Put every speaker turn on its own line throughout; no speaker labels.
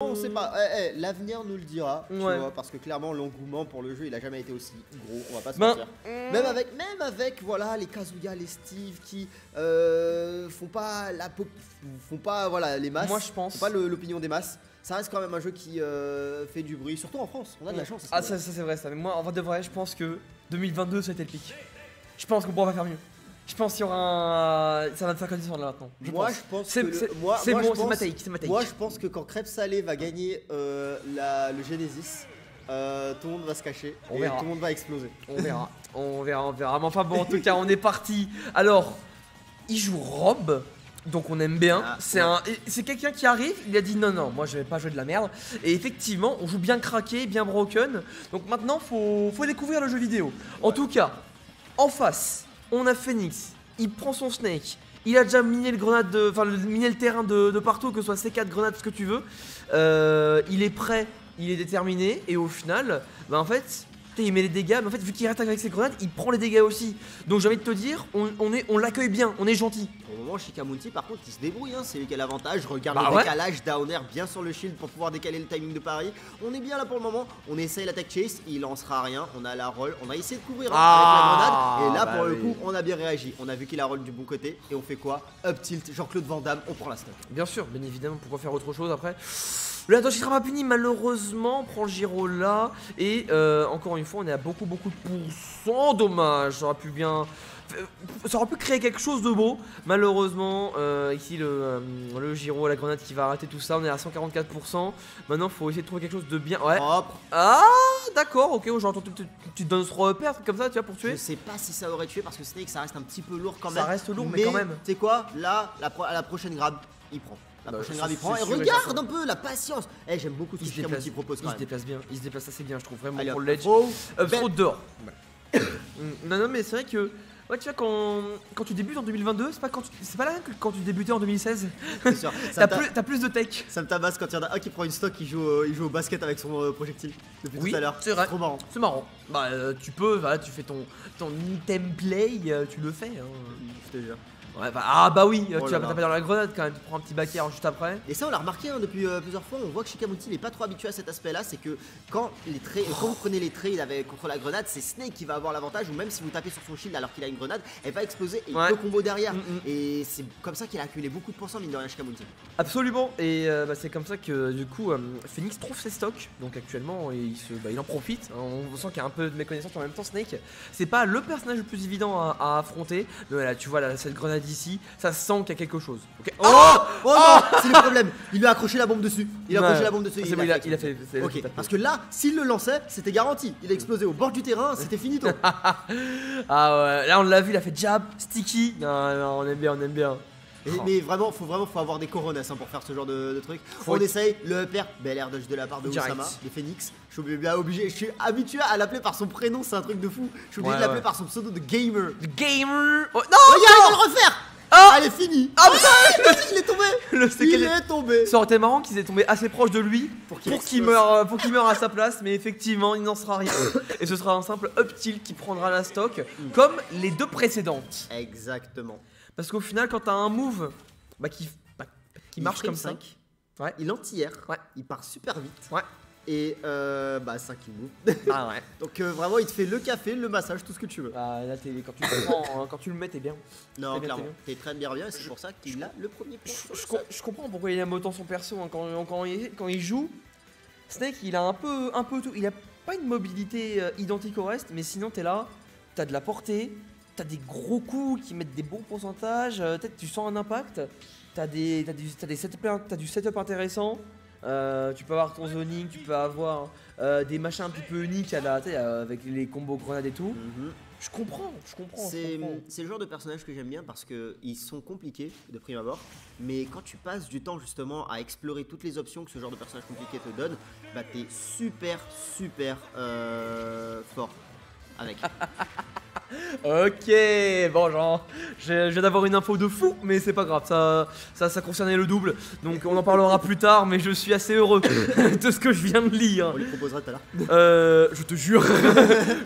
On sait pas, l'avenir nous le dira, tu vois, parce que clairement l'engouement pour le jeu il a jamais été aussi gros, on va pas se mentir. Même avec voilà les Kazuya, les Steve qui font pas voilà les masses,
moi je pense,
font pas l'opinion des masses. Ça reste quand même un jeu qui fait du bruit, surtout en France, on a de la chance.
Ah ça c'est vrai ça, mais moi en vrai de vrai je pense que 2022 ça a été le pic. Je pense qu'on pourra pas faire mieux. Je pense qu'il y aura ça va me faire condition là maintenant.
Moi je pense
c'est ma take.
Moi je pense que quand Crêpe Salé va gagner le Genesis, tout le monde va se cacher et tout le monde va exploser.
On verra. Mais enfin bon, en tout cas, on est parti. Alors, il joue Rob, donc on aime bien. C'est quelqu'un qui arrive, il a dit non, moi je vais pas jouer de la merde. Et effectivement, on joue bien craqué, bien broken. Donc maintenant, faut découvrir le jeu vidéo. En tout cas, en face, on a Phoenix. Il prend son Snake. Il a déjà miné miné le terrain de partout, que ce soit C4, grenades, ce que tu veux. Il est prêt. Il est déterminé et au final, bah en fait, il met les dégâts, mais en fait, vu qu'il attaque avec ses grenades, il prend les dégâts aussi. Donc j'ai envie de te dire, on l'accueille bien, on est gentil.
Au moment Shikamunti, par contre, il se débrouille, hein, c'est lui qui a l'avantage. Regarde le décalage, Downer bien sur le shield pour pouvoir décaler le timing de Paris. On est bien là pour le moment, on essaye l'attack chase, il lancera rien, on a la roll, on a essayé de couvrir avec la grenade. Et là, pour le coup, on a bien réagi. On a vu qu'il a roll du bon côté et on fait quoi? Up tilt, Jean-Claude Van Damme, on prend la stock.
Bien sûr, bien évidemment, pourquoi faire autre chose après? Le Hatoshi sera pas puni malheureusement, on prend le Giro là et encore une fois on est à beaucoup de pourcents, dommage, ça aurait pu créer quelque chose de beau. Malheureusement ici le Giro, la grenade qui va arrêter tout ça, on est à 144%. Maintenant faut essayer de trouver quelque chose de bien. Ouais. Ah d'accord, ok, j'entends tu te donnes ce repère comme ça tu vois pour tuer.
Je sais pas si ça aurait tué parce que Snake ça reste un petit peu lourd quand même.
Ça reste lourd mais quand même.
Tu sais quoi, là à la prochaine grab il prend. La prochaine grave il prend et regarde un peu la patience. J'aime beaucoup ce que Shikamunti propose quand même.
Il se déplace bien, il se déplace assez bien je trouve vraiment. Allez, pour le ledge. Trop dehors. Non mais c'est vrai que ouais tu vois quand tu débutes en 2022 c'est pas la même que quand tu débutais en 2016.
C'est sûr.
T'as plus de tech.
Ça me tabasse quand il y en a un qui prend une stock qui joue au basket avec son projectile depuis tout à l'heure.
C'est vrai.
Trop marrant.
C'est marrant. Bah tu peux, voilà, tu fais ton item play, tu le fais.
Je te jure.
Ouais, bah oui, tu vas pas taper dans la grenade quand même, tu prends un petit backer juste après.
Et ça on l'a remarqué depuis plusieurs fois, on voit que Shikamunti n'est pas trop habitué à cet aspect là, c'est que quand vous prenez les trades contre la grenade, c'est Snake qui va avoir l'avantage, ou même si vous tapez sur son shield alors qu'il a une grenade, elle va exploser et il peut combo derrière. Et c'est comme ça qu'il a accumulé beaucoup de pourcents mine de rien Shikamunti.
Absolument, et c'est comme ça que du coup Phoenix trouve ses stocks, donc actuellement il en profite, on sent qu'il y a un peu de méconnaissance en même temps. Snake, c'est pas le personnage le plus évident à affronter, mais là tu vois cette grenade ici, ça sent qu'il y a quelque chose. Okay.
Non, c'est le problème. Il lui a accroché la bombe dessus. Il a fait. Ok. Parce que là, s'il le lançait, c'était garanti. Il a explosé au bord du terrain, c'était finito.
Ah ouais, là on l'a vu, il a fait jab, sticky. Non, on aime bien.
Mais vraiment, faut avoir des coronas pour faire ce genre de truc. On essaye le upper, bel air dodge de la part de Osama, de Phoenix. Je suis habitué à l'appeler par son prénom, c'est un truc de fou. Je suis obligé de l'appeler par son pseudo de gamer.
Oh, non,
regarde, il va le refaire. Allez, fini. Il est tombé. Il est tombé.
Ça aurait été marrant qu'ils aient tombé assez proche de lui pour qu'il meure à sa place, mais effectivement il n'en sera rien. Et ce sera un simple up tilt qui prendra la stock comme les deux précédentes.
Exactement.
Parce qu'au final quand t'as un move qui marche comme ça,
il anti-air, il part super vite. Et 5 il move.
Ah ouais.
Donc vraiment il te fait le café, le massage, tout ce que tu veux.
Ah là quand tu le mets t'es bien.
Non clairement, t'es très bien et c'est pour ça qu'il a le premier point.
Je comprends pourquoi il aime autant son perso hein. Quand il joue, Snake il a un peu tout. Il a pas une mobilité identique au reste, mais sinon t'es là, t'as de la portée, t'as des gros coups qui mettent des bons pourcentages, peut-être tu sens un impact, t'as du setup intéressant. Tu peux avoir ton zoning, tu peux avoir des machins un petit peu uniques avec les combos grenades et tout. Je comprends.
C'est le genre de personnage que j'aime bien parce qu'ils sont compliqués de prime abord, mais quand tu passes du temps justement à explorer toutes les options que ce genre de personnage compliqué te donne, bah t'es super fort avec.
Ok, bon genre, je viens d'avoir une info de fou, mais c'est pas grave, ça concernait le double, donc on en parlera plus tard, mais je suis assez heureux de ce que je viens de lire.
On lui proposera tout à l'heure.
Je te jure,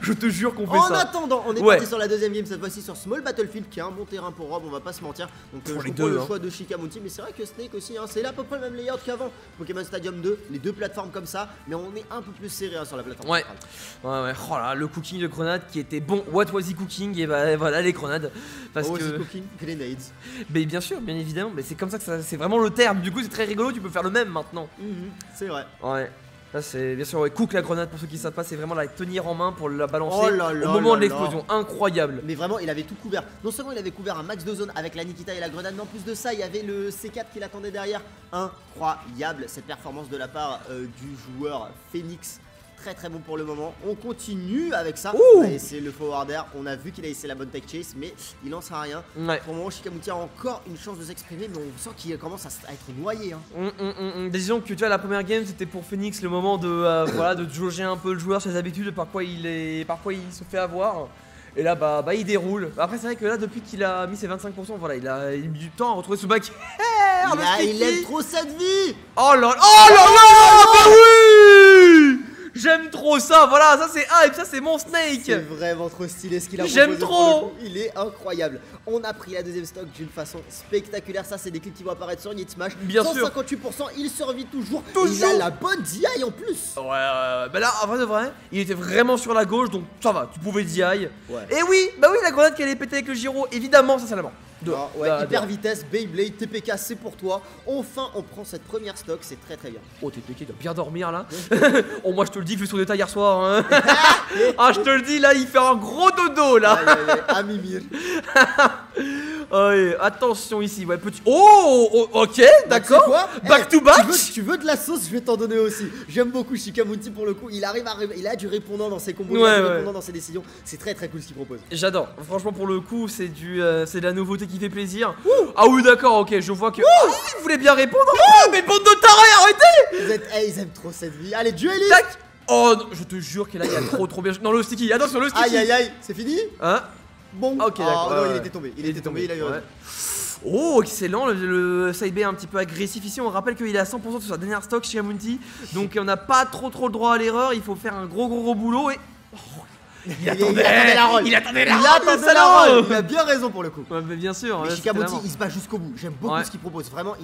je te jure qu'on fait
en
ça.
En attendant, on est parti sur la deuxième game, cette fois-ci sur Small Battlefield, qui est un bon terrain pour Rob, on va pas se mentir. Donc je comprends le choix de Shikamunti, mais c'est vrai que Snake aussi, hein, c'est là à peu près le même layout qu'avant. Pokémon Stadium 2, les deux plateformes comme ça, mais on est un peu plus serré sur la plateforme.
Ouais, oh là, le cooking de grenade qui était bon. What was he cooking? Et bah voilà les grenades. Parce que
cooking grenades.
Mais bien sûr, bien évidemment, mais c'est comme ça que c'est vraiment le terme. Du coup, c'est très rigolo, tu peux faire le même maintenant.
C'est vrai.
Ouais. Là c'est bien sûr cook la grenade pour ceux qui savent pas, c'est vraiment la tenir en main pour la balancer au moment de l'explosion, incroyable.
Mais vraiment il avait tout couvert, non seulement il avait couvert un max de zone avec la Nikita et la grenade, mais en plus de ça il y avait le C4 qui l'attendait derrière. Incroyable cette performance de la part du joueur Phoenix. Très bon pour le moment, on continue avec ça. On a essayé le forward air, on a vu qu'il a essayé la bonne tech chase, mais il lancera rien. Pour le moment Shikamunti a encore une chance de s'exprimer, mais on sent qu'il commence à être noyé.
Disons que tu vois la première game c'était pour Phoenix le moment de voilà, de jauger un peu le joueur, ses habitudes, par quoi il se fait avoir. Et là bah il déroule. Après c'est vrai que là depuis qu'il a mis ses 25%, voilà, il a mis du temps à retrouver ce back.
Il aime trop cette vie.
Oh là bah oui. J'aime trop ça, voilà, ça c'est hype, ça c'est mon Snake.
C'est vraiment trop stylé ce qu'il a proposé.
J'aime trop.
Il est incroyable. On a pris la deuxième stock d'une façon spectaculaire. Ça c'est des clips qui vont apparaître sur Nitsmash.
Bien sûr.
158%, il survit toujours. Il a la bonne DI en plus.
Ouais, bah là en vrai de vrai, il était vraiment sur la gauche, donc ça va, tu pouvais DI. Et oui, bah oui, la grenade qui allait péter avec le gyro, évidemment, ça c'est la mort.
Hyper vitesse, Beyblade, TPK, c'est pour toi. Enfin, on prend cette première stock, c'est très bien.
Oh, TPK doit bien dormir là. Oh, moi je te le dis, je suis sur des tas hier soir. Hein. Ah, je te le dis, là, il fait un gros dodo là.
Ah, Mimir.
Ouais, attention ici, ouais, petit. Oh, ok, d'accord. Back to back.
Tu veux de la sauce, je vais t'en donner aussi. J'aime beaucoup Shikamunti pour le coup. Il a du répondant dans ses combos, il a du répondant dans ses décisions. C'est très cool ce qu'il propose.
J'adore. Franchement, pour le coup, c'est de la nouveauté qui fait plaisir. Ah oui, d'accord, ok, je vois que. Il voulait bien répondre. Oh, mais bande de tarés, arrêtez.
Ils aiment trop cette vie. Allez, dueliste.
Tac. Oh, non, je te jure que là, il y a trop bien. Non, le sticky. Attention, le sticky.
Aïe, c'est fini.
Hein?
Bon,
ok, d'accord.
Non, il était tombé. Il a eu raison.
Oh, excellent, le side B est un petit peu agressif ici. On rappelle qu'il est à 100% sur sa dernière stock chez Shikamunti. Donc on n'a pas trop le droit à l'erreur. Il faut faire un gros boulot et. Il attendait la roll. Il
a bien raison pour le coup.
Ouais, mais bien sûr.
Mais Shikamunti il se bat jusqu'au bout. J'aime beaucoup ce qu'il propose. Vraiment,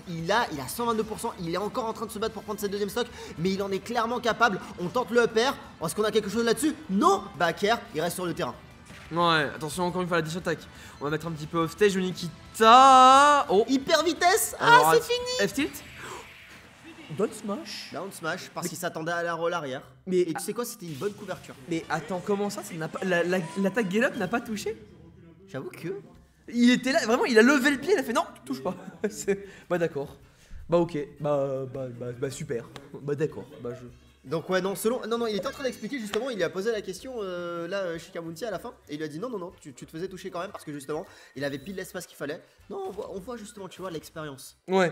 il a 122%. Il est encore en train de se battre pour prendre cette deuxième stock. Mais il en est clairement capable. On tente le up air. Est-ce qu'on a quelque chose là-dessus? Non. Back air, il reste sur le terrain.
Ouais, attention encore une fois la dish attack. On va mettre un petit peu off stage, Nikita. Oh,
hyper vitesse.
Alors,
c'est fini.
F-tilt. Down smash
parce qu'il s'attendait à la roll arrière. Et tu sais quoi, c'était une bonne couverture.
Mais attends, comment ça n'a pas l'attaque get up n'a pas touché?
J'avoue que
il était là, vraiment, il a levé le pied, il a fait non, touche pas. Bah d'accord. Bah ok, bah super. Bah d'accord, bah je.
Donc ouais, non, il était en train d'expliquer justement, il lui a posé la question Shikamunti à la fin, et il lui a dit non, tu te faisais toucher quand même parce que justement, il avait pile l'espace qu'il fallait. Non, on voit justement, tu vois, l'expérience.
Ouais.